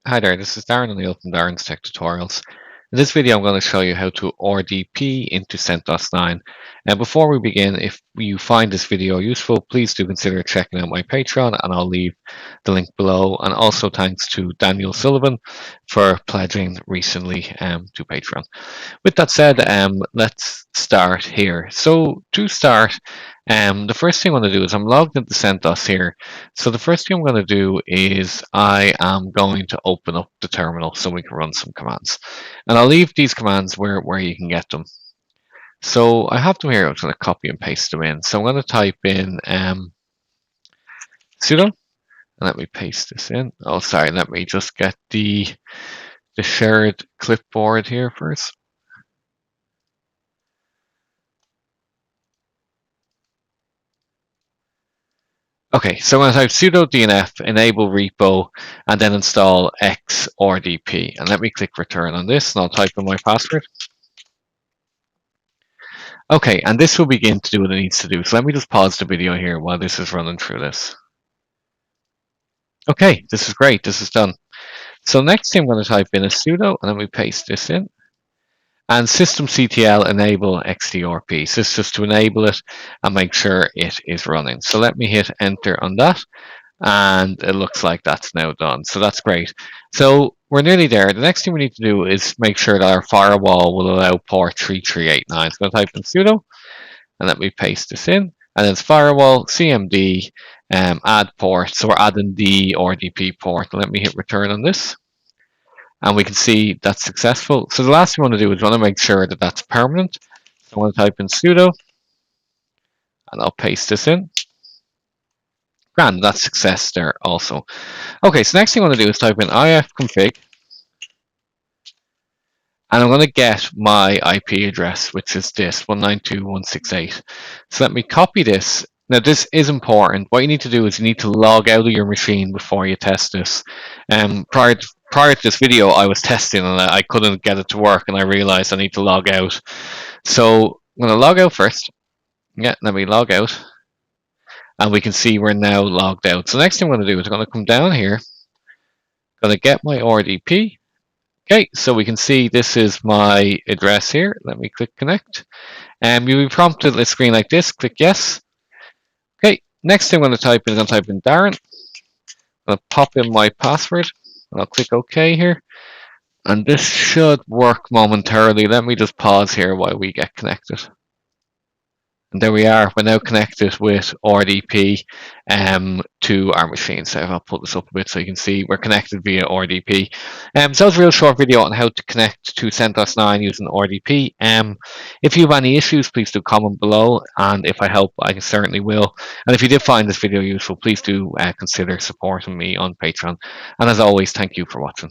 Hi there, this is Darren O'Neill from Darren's Tech Tutorials. In this video, I'm going to show you how to RDP into CentOS 9. Now, before we begin, if you find this video useful, please do consider checking out my Patreon, and I'll leave the link below. And also thanks to Daniel Sullivan for pledging recently to Patreon. With that said, let's start here. So to start, the first thing I'm going to do is I'm logged into CentOS here. So the first thing I'm going to do is I am going to open up the terminal so we can run some commands. And I'll leave these commands where you can get them. So I have them here. I'm going to copy and paste them in. So I'm going to type in sudo. And let me paste this in. Oh, sorry. Let me just get the shared clipboard here first. Okay, so I'm going to type sudo dnf enablerepo and then install XRDP. And let me click return on this and I'll type in my password. Okay, and this will begin to do what it needs to do. So let me just pause the video here while this is running through this. Okay, this is great. This is done. So next thing I'm going to type in is sudo and then we paste this in. And systemctl enable XDRP. So it's just to enable it and make sure it is running. So let me hit enter on that. And it looks like that's now done. So that's great. So we're nearly there. The next thing we need to do is make sure that our firewall will allow port 3389. So I'm going to type in sudo and let me paste this in. And it's firewall-cmd add port. So we're adding the RDP port. Let me hit return on this. And we can see that's successful. So the last thing we want to do is we want to make sure that that's permanent. So I'm going to type in sudo and I'll paste this in. Grand, that's success there also. Okay, so next thing I want to do is type in ifconfig. And I'm going to get my IP address, which is this 192.168. So let me copy this. Now this is important. What you need to do is you need to log out of your machine before you test this. Prior to this video, I was testing and I couldn't get it to work, and I realized I need to log out. So I'm going to log out first. Yeah, let me log out. And we can see we're now logged out. So next thing I'm going to do is I'm going to come down here. Going to get my RDP. Okay, so we can see this is my address here. Let me click connect. And you'll be prompted a screen like this. Click yes. Okay, next thing I'm going to type in is I'm going to type in Darren. I'm going to pop in my password. And I'll click OK here. And this should work momentarily. Let me just pause here while we get connected. And there we are. We're now connected with RDP to our machine. So I'll put this up a bit so you can see we're connected via RDP. So that was a real short video on how to connect to CentOS 9 using RDP. If you have any issues, please do comment below. And if I help, I certainly will. And if you did find this video useful, please do consider supporting me on Patreon. And as always, thank you for watching.